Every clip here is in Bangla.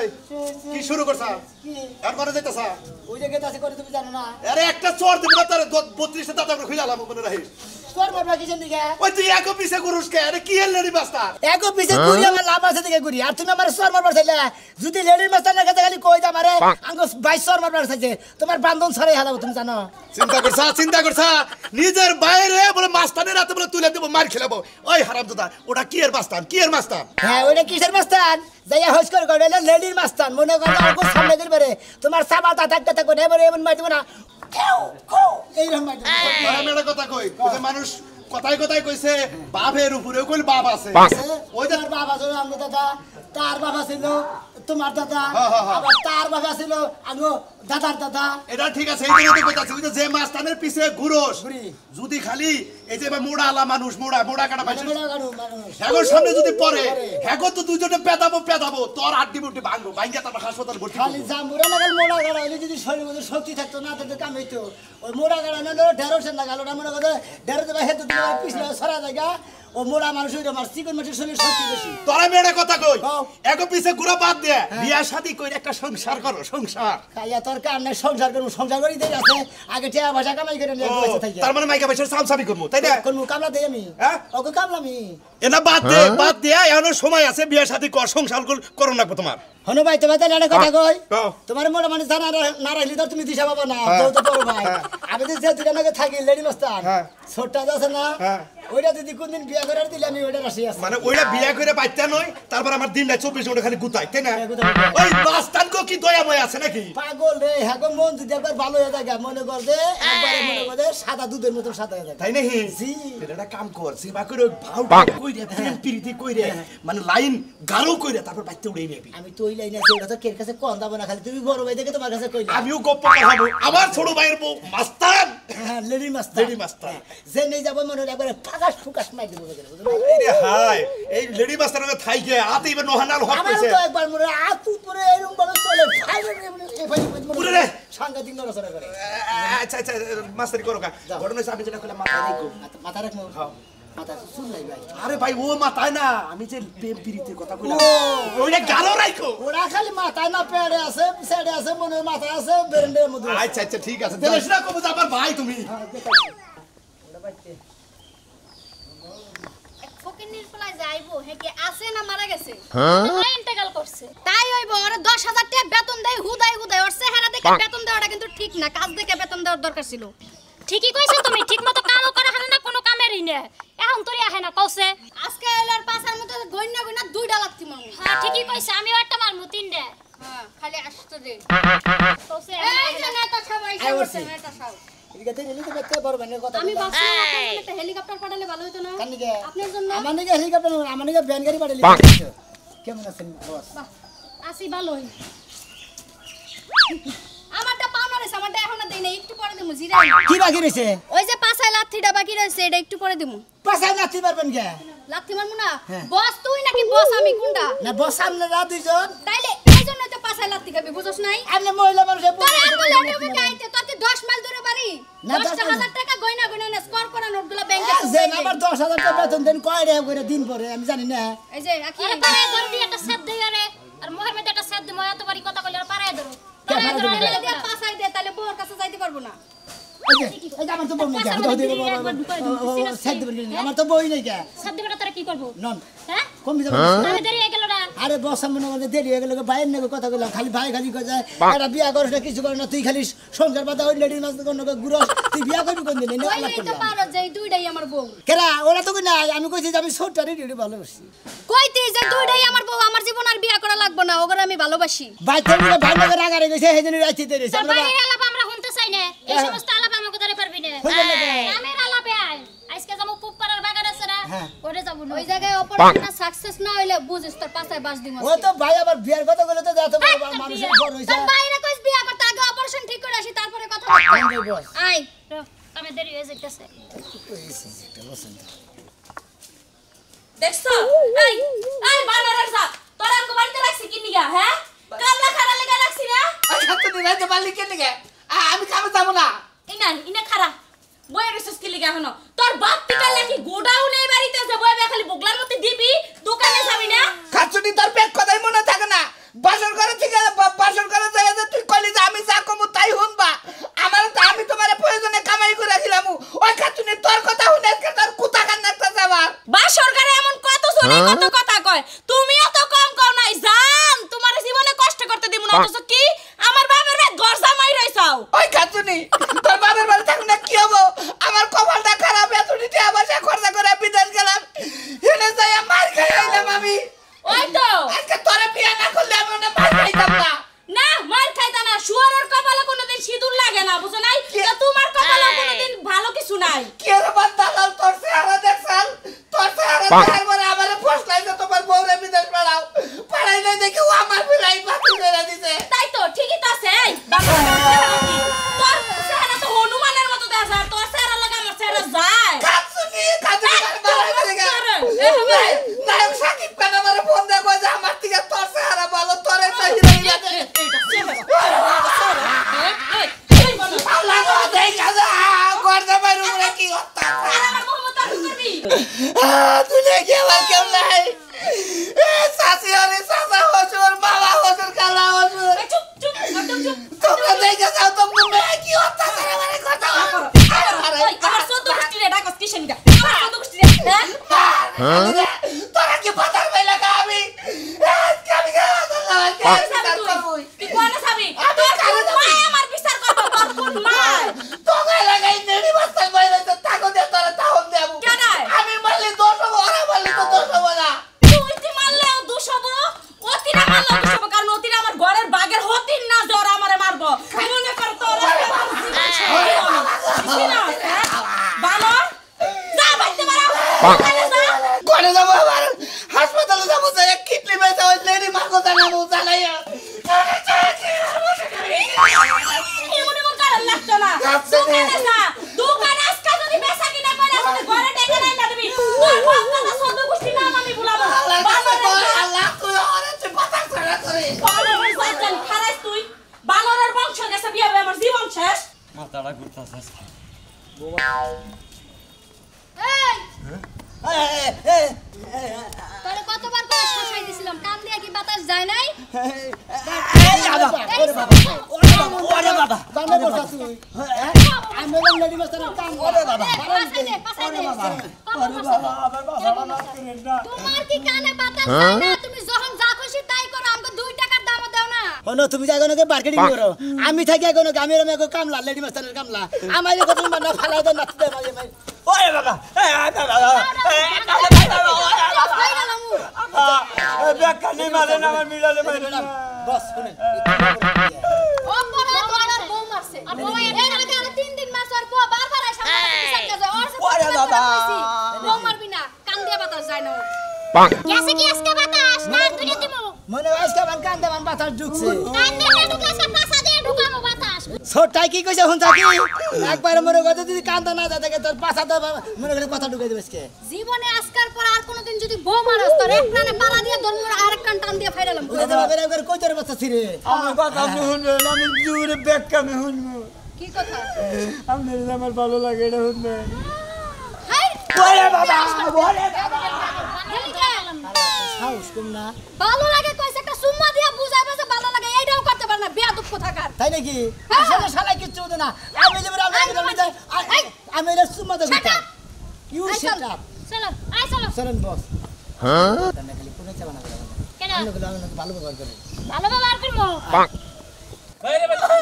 এই কি শুরু করছা আর করে যাইতাছা ওই যে গেতাছে করে তুমি জানো না আরে একটা চোর দিবি না তার 32 টা দাঁত করে খুইলালাম মনে রাখিস তোর বাবা কিছেন দিকে ওই তুই এক পিছে গুরুস কে আরে কি লেডি মাস্টার এক পিছে ঘুরি আমার লাভ আছে দিকে ঘুরি আর তুমি আমার সর মারবার চাইলে যদি লেডির মাস্টার না কাছে খালি কই দা মারে আঙ্গো 22 সর মারবার চাইছে তোমার বান্ধন ছড়াই হালাবো তুমি জানো চিন্তা করছা নিজের বাইরে বলে মাস্টারের রাতে বলে তুলে দেব মার খেলাবো ওই হারামজাদা ওটা কি এর মাস্টার হ্যাঁ ওইটা কিসের মাস্টার যাইয়া হস করে কইলে লেডির মাস্টার মনে করো আঙ্গো সামনে দিবারে তোমার সাবা দাঁত একটা করে এবারে এমন মাইতে না কেউ এই রকম মাইতে আমি একটা কথা কই ওই যে মানুষ কথাই কইছে বাপের উপরে কইল বাপ আছে ওই যে বাবা ছিল আঙ্গো দাদা তার বাবা ছিল তোমার দাদা আবার তার বাবা ছিল আঙ্গো দাদার দাদা এটা ঠিক আছে এই জন্য কইতাছি ওই যে মাস্টারের পিছে ঘুরোস যদি খালি এই যে মোড়া আলা মানুষ মোড়া কাটা পাইছিস হেগোর সামনে যদি পড়ে হেগো তো দুইজনে পেদাবো তোর আড্ডি বুড্ডি ভাঙবো ভাঙিয়া তারপর হাসপাতাল ভর্তি খালি জামুরা লাগাল মোড়া গাড়া হইলে যদি শরীরের মধ্যে শক্তি থাকতো না তাতে কাম হইতো ওই মোড়া গাড়া না ঢেঁড়সের লাগাল ওটা মনে করে ঢেঁড়স দেবা হেতু দিলে পিছনে সরা জায়গা ও মোড়া মানুষ হইলো আমার চিকন মাটির শরীর শক্তি বেশি তোরা মেয়েটা কথা কই এগো পিছে ঘুরা বাদ দে বিয়া শাদি কইরা একটা সংসার করো সংসার খাইয়া তোর কাম নাই সংসার করি দেই আছে আগে টিয়া ভাষা কামাই করে নিয়ে বসে থাকি তার মানে মাইকা পয়সা সামসামি করমু তাই না কোন কামলা দেই আমি হ্যাঁ ওকে কামলামি এনা বাদ দে এখনো সময় আছে বিয়া শাদি কর সংসার করো না তোমার হনো ভাই তোমার তাহলে একটা কথা কই তোমার মোড়া মানে জানা না রাখলি তো তুমি দিশা পাবা না তো বড় ভাই আমি যে দুজনকে থাকি লেডি মাস্টার ছোটটা আছে না ওইটা যদি কোনদিন বিয়া করার দিলে আমি ওইটা রাশি আছে মানে ওইটা বিয়া করে পাইতে নয় তারপর আমার দিনটা 24 ঘন্টা খালি গুতাই তাই না ওই মাস্টার কো কি দয়াময় আছে নাকি পাগল রে হাগো মন যদি একবার ভালো হয়ে যায় মনে কর যে একবারে মনে কর যে সাদা দুধের মতো সাদা হয়ে যায় তাই নাকি জি এটা কাম কর সেবা করে ভাউ কই রে প্রেম প্রীতি কই রে মানে লাইন গাঢ় কই রে তারপর বাইতে উড়াই নেবি আমি তো ওই লাইনে আছে ওটা তো কের কাছে কোন দাবো না খালি তুমি বড় ভাই দেখে তোমার কাছে কইলা আমিও গপ্প খাবো আমার ছোট ভাইয়ের বউ মাস্টার লেডি মাস্টার যে নেই যাব মনে একবারে ফুকাস মাই দিব এই রে হাই এই লেডি মাস্টারের থাইকে আতে ইবে নহানাল হক কইছে আমার তো একবার মনে আতু পরে এরকম ভাবে চলে পুরো রে সাংঘাতিক নড়াচড়া করে আচ্ছা মাস্টারি করো কা ঘটনা হইছে আমি যেটা কইলাম মাথা রাখো হ্যাঁ মাথা শুন নাই ভাই আরে ভাই ও মাথায় না আমি যে প্রেম প্রীতির কথা কইলাম ওইটা গাঢ় রাখো ওরা খালি মাথায় না পেড়ে আছে সাইডে আছে মনে মাথা আছে বেরেন্ডের মধ্যে আচ্ছা ঠিক আছে দেশ না কবু যাবার ভাই তুমি ওটা বাইতে ফকিনির ফলা যাইবো হে কি আছে না মারা গেছে হ্যাঁ ইন্টাকাল করছে তাই হইবো ওরে 10000 টাকা বেতন দেই হুদাই ওর চেহারা দেখে বেতন দেওয়াটা কিন্তু ঠিক না কাজ দেখে বেতন দেওয়ার দরকার ছিল ঠিকই কইছো তুমি ঠিকমতো কামও করা হানা না কোনো কামেরই না এখন তোরি আহে না কওছে আজকে এলার পাছার মতো গইনা দুইটা লাগতি মামু হ্যাঁ ঠিকই কইছে আমি ওটা মারমু তিনটা হ্যাঁ খালি আসতে দে কওছে এই যে নেতা সবাই করছে নেতা সব এদিকে নিলি তো একটা বড় বানের কথা আমি ভাবছিলাম আপনার জন্য একটা হেলিকপ্টার পাঠালে ভালো হতো না কানিকে আপনার জন্য আমার নাকি হেলিকপ্টার আমার নাকি ভ্যান গাড়ি পাঠালি কেমন আছেন বস বাহ আসি ভালোই আমারটা পাওনা রইছে আমারটা এখনো দেই না একটু পরে দিমু জিরা কি বাকি রইছে ওই যে পাছায় লাথিটা বাকি রইছে এটা একটু পরে দিমু পাছায় নাতি পারবেন কে লাথি মারমু না বস তুই নাকি বস আমি কোনটা না বস সামনে রা দুইজন তাইলে এই জন্য তো পাছায় লাথি খাবি বুঝছস নাই আপনি মহিলা মানুষ তোর আঙ্গুল উঠে গাইতে তোর কি 10 মাইল দূরে বাড়ি 10000 টাকা গয়না না স্কোর করা নোটগুলো ব্যাংকে যে আমার 10000 টাকা বেতন দেন কয় রে করে দিন পরে আমি জানি না এই যে আকি আরে পারায় ধর দি একটা সাদ দেই আরে আর মোহের মধ্যে একটা সাদ দি ময়া তো বাড়ি কথা কইলে আর পারায় ধরো পারায় ধরো তাহলে যদি পাছায় দে তাহলে বউর কাছে যাইতে পারবো না এই আমার তো বই নাই সাদ দিবেন আমার তো বই নাই কে সাদ দিবেটা তোরা কি করব নন হ্যাঁ কম দিতে আমি দেরি হয়ে গেল না আরে বস মনে মনে দেরি হয়ে গেল বাইরে নেবে কথা বললাম খালি ভাই খালি কয় যায় এটা বিয়া করিস না কিছু করে না তুই খালি সংসার বাদা ওই লেডির মাঝে কোন গুরু তুই বিয়া করবি কোন দিন না কইলেই তো পারো যে দুইটাই আমার বউ কেরা ওরা তো কই না আমি কইছি যে আমি ছোটটারে ডিউটি ভালোবাসি কইতে যে দুইটাই আমার বউ আমার জীবন আর বিয়া করা লাগবে না ওগরে আমি ভালোবাসি ভাই তুমি ভাই নগর রাগারে গেছে হেদিন রাইতে দেরিছে তোর বাইরে আলাপ আমরা শুনতে চাই না এই সমস্ত আলাপ আমাকে ধরে পারবি না আমের আলাপে আয় আজকে যাবো পুপারার বাগান আছে না ওরে যাব না ওই জায়গায় অপারেশন সাকসেস না হইলে বুঝিস তোর পাছায় বাস দিমু ও তো ভাই আবার বিয়ার কথা বলে তো যত মানুষের বড় হইছে তোর বাইরে কইস বিয়া করতে আগে অপারেশন ঠিক করে আসি তারপরে কথা বস আই আমি দেরি হয়ে যাইতেছে দেখছো এই এই বানারের সা তোরা আমগো বাড়িতে রাখছি কি নিগা হ্যাঁ কামলা খাড়া লাগা রাখছি না আচ্ছা তো দিলাইতে পারলি কে নিগে আমি কামে যাব না ইনা খাড়া বইয়ের রিসর্চ কি লিগা হনো তোর বাপ পিটা লাগি গোডাউনে বাড়িতে আছে বই খালি বগলার মধ্যে দিবি দোকানে যাবি না খাচ্ছুনি তোর পেট কথাই মনে থাকে না বাসর ঘরে জীবনে কত কথা কয় তুমিও তো কম কও নাই জান তোমার জীবনে কষ্ট করতে দিব না অথচ কি আমার বাবার বাড়ি ঘর জামাই রইছাও ওই খাতুনি তোর বাবার বাড়ি থাকুন না কি হবো আমার কপালটা খারাপ এতদিতে আবার খরচা করে বিদেশ গেলাম হেনে যাই মার খাই আইলাম আমি ওই তো আজকে তোরে বিয়ে না করলে আমি ওনে মার খাইতাম না না মার খাইতা না শুয়ারের কপালে কোনোদিন সিঁদুর লাগে না বুঝো নাই তো তোমার কপালে কোনোদিন ভালো কিছু নাই কে রে বান্দালাল তোর চেহারা দেখছাল তোর চেহারা দেখার পরে আমারে ফসলাইছে তোমার বউরে বিদেশ পাড়াও পাড়াই নাই দেখি ও আমার বিলাই বাকি করে দিছে তাই তো ঠিকই তো আছে এই বাবা তোর চেহারা তো হনুমানের মতো দেখা আর তোর চেহারা লাগা আমার চেহারা যায় খাতুনি মারাই দিগা নায়ক সাকিব খান আমারে ফোন দিয়ে কয় যে আমার থেকে তোর চেহারা ভালো তোরে তো হিরো লাগে আল্লাহ গো দেখা যা গর্দা বাইরে উড়ে কি হত্যা আমার মোহাম্মদ আবু করবি তুই দেখে আমার কেউ নাই শাশি আরে শাশা হসুর বাবা হসুর কালা হসুর চুপ চুপ একদম চুপ তোমরা দেখে যাও তোমরা কি হত্যা করে আমার কথা আমার সদ্য গোষ্ঠী রে ডাকস কিসেন গা আমার সদ্য গোষ্ঠী রে তোরা কি পাতার পাই লাগা আমি তুই কোনে যাবি তোর কোন মা আমার বিচার করব তোর কোন মা তোকে লাগাই নেড়ি বস্তাল বাইরে তো তাকো দে তোরা তাহন দেবো আমি মারলি দোষ হবো ওরা মারলি তো দোষ হবো না তুই মারলেও দোষ হবো অতিরা মারলেও দোষ হবো কারণ অতিরা আমার ঘরের বাগের হতিন না জ্বর আমারে মারবো মনে কর তোর বানর যা বাইতে মারা কোনে যাবো আবার হাসপাতালে যাবো যে এক কিডনি বেচা ওই লেডি মাগো জানাবো জানাইয়া এমন এমন কারণ লাগতো না দোকানে যা দোকানে আজকে যদি বেচা কিনা করে আসলে ঘরে ডেকে নাই না দিবি তোর বাচ্চাটা সদ্য গোষ্ঠী নাম আমি ভুলাবো আল্লাহ তুই অনেক পাতা করে করে বানরের জান খারাস তুই বানরের বংশ গেছে বিয়ে হবে আমার জীবন শেষ মাথাটা ঘুরতাছে এই তোরে কতবার করে শাসাই দিছিলাম কান দিয়া কি বাতাস যায় নাই তোমার কি কানে বাতাস যায় না তুমি যখন যা খুশি তাই করো আমাকে 2 টাকার দামও দাও না হনো তুমি যাই কোনকে মার্কেটিং করো আমি থাকি কোনকে আমি এরকম এক কামলা লেডি মাস্টারের কামলা আমার কথা মানে ফালাই দেন নাচতে দেয় মাঝে মাঝে ওরে বাবা ব্যাখ্যানি মারে না আমার মিলালে মারে না বস শুনেন ও পরে তোমার বউ মারছে আর বউ এর আগে আরো 3 দিন মারছে আর বউ বারবার আসে আমার বিচার কাজে ওর সাথে ওরে বাবা বউ মারবি না কান দিয়া বাতাস যায় না গেছে কি আজকে বাতাস না তুই দিমু মনে আজকে বান কান্দে বান বাতাস ঢুকছে কান দিয়ে ঢুকাছে পাছা দিয়ে ঢুকামু বাতাস ছোটটাই কি কইছে হুন থাকি একবার মনে কথা যদি কান্দা না যায় থাকে তোর পাছা তো মনে করে কথা ঢুকাই দেবে আজকে জীবনে আজকাল পর আর কোনোদিন যদি বউ মারস তোর এক প্রাণে পালা দিয়ে ধর্ম আরেক কান টান দিয়ে ফাইরালাম বুঝে দেবা করে একবার কই তোর বাচ্চা ছিরে আমার কথা আপনি শুনবেন আমি জোরে ব্যাখ্যানি শুনবো কি কথা আপনার আমার ভালো লাগে এটা শুনবেন হাই ওরে বাবা ওরে সাহস কম না ভালো লাগে কইছে একটা সুম্মা দিয়া বুঝাইবে যে ভালো লাগে এইটাও করতে পারে না বেয়াদব কোথাকার তাই নাকি আসলে শালা কিচ্ছু হতো না আমি যে আমি এর সুমা দেব ইউ শিট আপ চলো আয় চলো চলেন বস হ্যাঁ খালি কোনে চালানা করে কেন আমরা ভালো ব্যবহার করে ভালো ব্যবহার করবো বাইরে বাইরে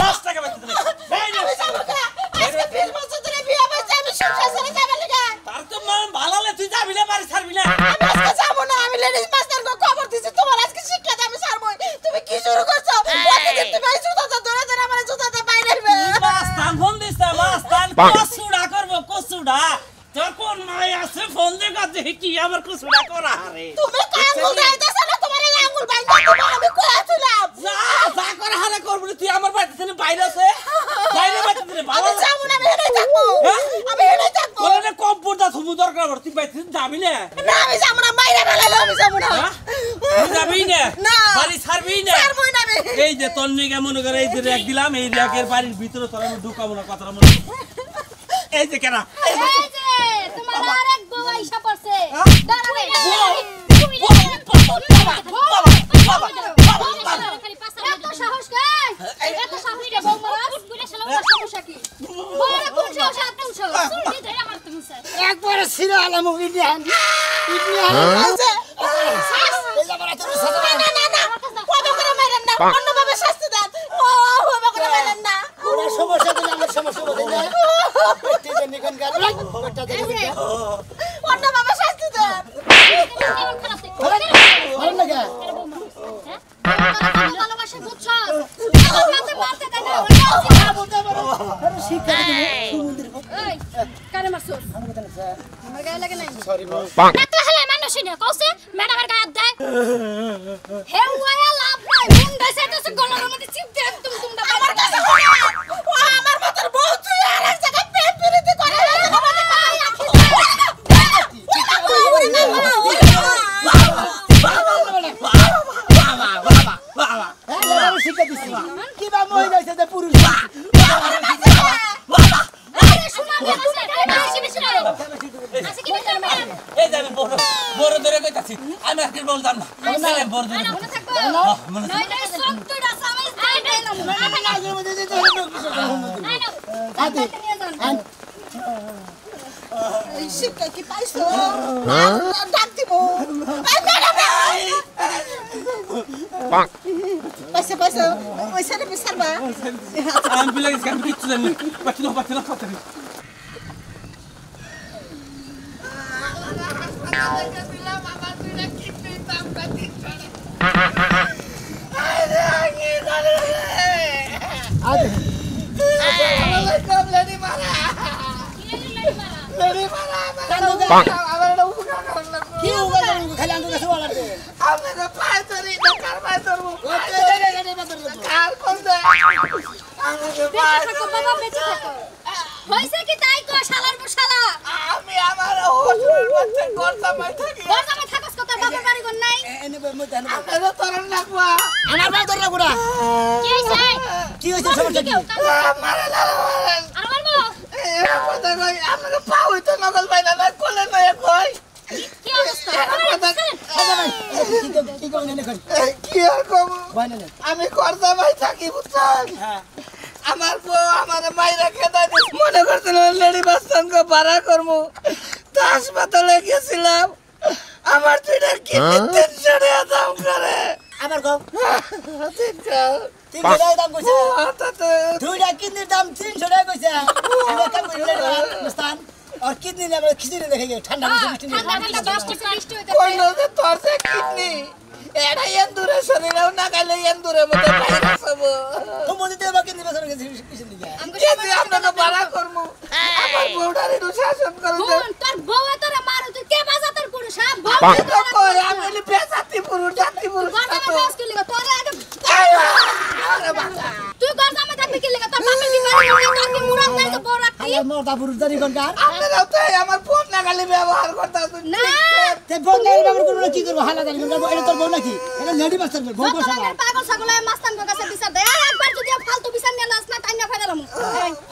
রাস্তা কে বাইতে বাইরে বিল বছর ধরে বিয়ে হয়েছে আমি সংসার ছেড়ে যাবে লাগা তার তো মন ভালোলে তুই যাবি না বাড়ি ছাড়বি না আমি আজকে যাবো না আমি লেডিস মাস্টার কো খবর দিছি তোমার আজকে শিক্ষা আমি ছাড়বো তুমি কি শুরু করছো প্রতিদিন তুমি এই জুতাটা ধরে ধরে আমার জুতাটা বাইরে নেবে মাস্তান ফোন দিস না মাস্তান কসুড়া করব কসুড়া তোর কোন মাই আছে ফোন দে কাছে কি আমার কসুড়া করা রে তুমি কাঙ্গুল গাইতেছ না তোমার এই আঙ্গুল বাইন্দা তোমার আমি কোয়াছিলাম যা যা করে হারে করব তুই আমার বাড়িতে থেকে বাইরে আছে বাইরে বাইতে দিলে ভালো আমি যাবো না আমি হেঁটে থাকবো আমি হেঁটে থাকবো কোনে কম্পিউটার থুমু দরকার পড় তুই বাইতে যাবি না না আমি যাবো না বাইরে বেলালে আমি যাবো না তুই যাবি না না। বাড়ি ছাড়বি না ছাড়বই না আমি এই যে তোর নিকে মনে করে এই যে রেক দিলাম এই রেকের বাড়ির ভিতরে তোর আমি ঢুকাবো না কথাটা মনে এই যে কেনা এই যে তোমার আরেক বউ আইসা পড়ছে দাঁড়াবে এত সাহস কে এত সাহস কে বউ মারাস সমস্যা কি বড় কোন সাহস আর কোন সাহস একবারে সিরা আলাম ইন্ডিয়ান এই যে বড় তোর সাথে না না না ওইভাবে করে মারেন না অন্যভাবে শাস্তি দেন ওইভাবে করে মারেন না ওরা সমস্যা দিলে আমার সমস্যা বলে না তুই যে নিকন গাল ওটা দেখে অন্যভাবে শাস্তি দেন ভালো লাগে ভালোবাসা বুঝছস মারতে মারতে তাই না শিক্ষা দিবি সুমন্দির এই কারে মারছস আমার গায়ে লাগে নাই সরি বল একটা হলে মানুষ না কইছে ম্যাডামের গায়ে হাত দেয় হে ওয়া লাভ নাই মন দাইছে তো গলার মধ্যে চিপ দে একদম তোমরা আমার কাছে ও আমার মতর বউ তুই আর এক জায়গায় প্রেম প্রীতি করে আমাদের ভাই আখি শিক্ষা দিছি কি বা মই যাইছে যে পুরুষ আরে শোনা বেশি বেশি রে আজকে কি করবে এই যে আমি বড় ধরে কইতাছি আমি আর কি বলতাম না আমি বড় ধরে মনে থাকবে নয় নয় সব তুই রাসা আমি দিলাম আমি আগের মধ্যে যেতে হলো আতে শিক্ষা কি পাইছো ডাক দিব পয়সা পয়সা পয়সা নেবে সারবা আমি বিলাই গান কিচ্ছু জানি পাচ্ছি না আতে কি উগা খালি আঙ্গুল কাছে ওলাতে বেঁচে থাকো বাবা বেঁচে থাকো হইছে কি তাই কো শালার শালা আমি আমার হসুর বাচ্চা করতামাই থাকি বর্তমানে থাকস কত বাবা বাড়ি গন নাই এনে মই জানো আপনারা তরণ লাগবা আমার বাবা ধরে গুড়া কি হইছে কি হইছে সমস্যা কি মারা লাগান আর বলবো এ কথা কই আপনারা পাও হইতো নকল বাইনা না কোলে নয় কই কি অবস্থা কি কই নেনে কই কি আর কম বাইনা না আমি করতামাই থাকি বুঝছেন হ্যাঁ আমার বউ আমার মাইরা খেদাই মনে করছিল লেডি বাস্তানকে ভাড়া করবো তো হাসপাতালে গেছিলাম আমার দুইটা কিডনি 300 টাকা দাম করে আবার কও 300 তিন টাকা দাম কইছে তাতে দুইটা কিডনির দাম 300 টাকা কইছে আমি কাম করি মুস্তান আর কিডনি না খিচুড়ি দেখে গে ঠান্ডা বৃষ্টি ঠান্ডা ঠান্ডা বৃষ্টি বৃষ্টি হইতে কইলো যে তোর যে কিডনি এটা এন্দুরে শরীরেও না গেলে এন্দুরে মধ্যে ভাইরাস হবো তো মনে দেব কিডনি বেসর গেছে কিডনি দিগা যদি আপনাকে ভাড়া করবো আমার বউটার একটু শাসন করে কোন তোর বউ তোর মার তুই কে বাজা তোর পুরুষ হ্যাঁ বউ তো কই আমি বলি বেজাতি পুরুষ জাতি পুরুষ গর্দামে বাস কি লাগা তোর আগে আরে বাবা তুই গর্দামে থাকবি কি লাগা তোর বাপে কি করে তোর কি মুরাদ নাই তো বড় রাখতি আমার মোটা পুরুষ জানি কোনকার আপনারাও তো আমার ফোন নাগালি ব্যবহার করতেছেন না তে বন্ধের ব্যাপার করব কি করব হালা জানি করব এটা তোর বউ নাকি এটা লেডি মাস্টার বউ বউ সবার সকালের পাগল ছাগলে মাস্তান গো কাছে বিচার দে আর একবার যদি ফালতু বিচার নিয়ে নাস না তাই না ফেলাম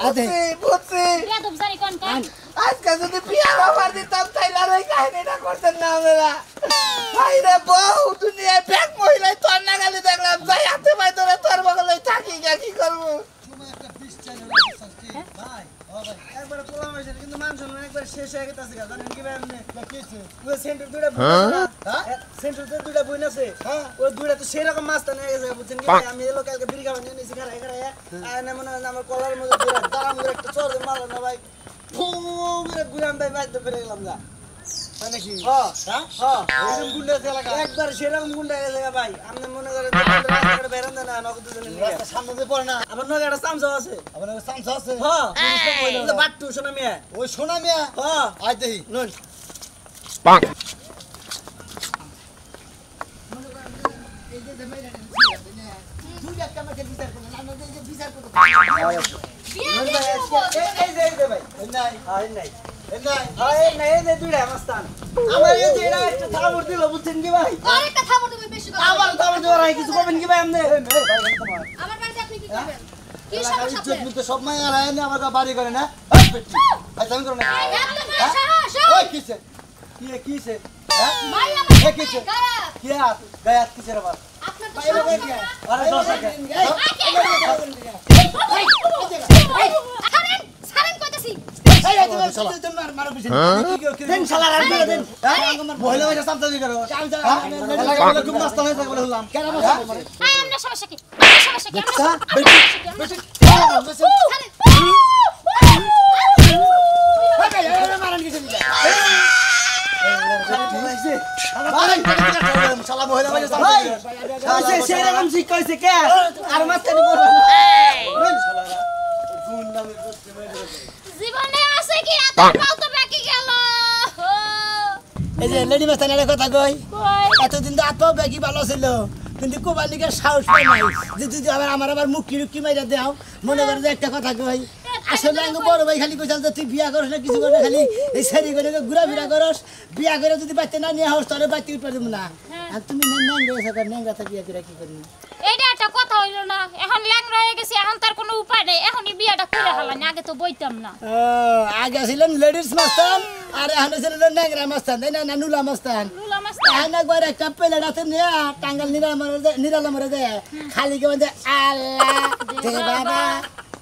আতে বুঝছি বিয়া তো জানি কোন কান আজকে যদি বিয়ার অফার দিতাম তাইলে আর ওই কাহিনীটা করতেন না আমরা ভাইরে বউ দুনিয়ায় ব্যাগ মহিলাই তোর নাগালি দেখলাম যাই হাতে পাই ধরে তোর বগলে থাকি গা কি করবো একবার পোলা হইছে কিন্তু মানুষ একবার শেষ হয়ে গেছে জানেন কি ভাই আপনি কিছে ওই সেন্টার দুইটা হ্যাঁ সেন্টার দুইটা বইন আছে ওই দুইটা তো সেই রকম মাছ নিয়ে গেছে বুঝছেন কি আমি এলো কালকে বিড়ি খাওয়া নিয়ে নিছি খারাই খারাই আর না মনে হয় আমার কলার মধ্যে দুইটা দাম করে একটা চোর মারলো না ভাই ফুরে গুলাম ভাই বাইতে ফিরে গেলাম যা মানে কি এরকম গুন্ডা এলাকা একবার সেরকম গুন্ডা গেছে ভাই আপনি মনে করেন রাস্তাটা বেরান্দা না নগদ দুজনে রাস্তা সামনে দিয়ে পড়ে না আবার নগে একটা চামচা আছে আবার নগে চামচা আছে হ্যাঁ বাট্টু সোনা মিয়া ওই সোনা মিয়া হ্যাঁ আই দেই নন Bonk. আরে কথা বলতে বেশি কথা আমার বাড়িতে আপনি কি করবেন কি সমস্যা সব মায়ের আমার বাড়ি করে না আমি করো না কিসে কিসে মাই আমার কিসে গায়া কি গায়াত কিসে রে বাবা আপনার তো আরে দশ টাকা সারেন সারেন কইতাছি দেন শালা রাখবে দেন মহিলা ভাষা সামতাজি করো খুব মাস্তান হয়ে থাকে বলে শুনলাম কেন আই আমরা সমস্যা কি আমার সমস্যা কি মারান কিছু দিলা শালা মহিলা ভাষা সামতাজি সেরকম শিক্ষা হয়েছে কে আর মাস্তানি করবে জীবনে আছে কি এত পাও তো বাকি গেল এই যে লেডি মাস্তানের কথা কই এতদিন তো আত্মাও ব্যাগি ভালো ছিল কিন্তু কোবানিকে সাহস পাই নাই যে যদি আমার মুখি রুকি মাইরা দেও মনে করে যে একটা কথা কই আসলে আমি বড় ভাই খালি কইছাল যে তুই বিয়া করছ না কিছু করে খালি এই সেরি করে ঘুরা ফিরা করস বিয়া করে যদি বাচ্চা না নিয়ে হস তোরে বাচ্চা উঠতে পারবো না আর তুমি নেংরা বিয়া করে কি করবি এইটা একটা কথা হইলো না এখন ল্যাংড়া হয়ে গেছে এখন তার কোনো উপায় নেই এখনই বিয়াটা করে হালানি আগে তো বইতাম না আগে ছিলেন লেডিস মাস্তান আর এখন ছিলেন নেংরা মাস্তান তাই না নুলা মাস্তান লুলা মাস্টার এখন একবার একটা পেলে রাতে নিয়ে টাঙ্গাল নিরালা মরে যায় খালি কে আল্লাহ বাবা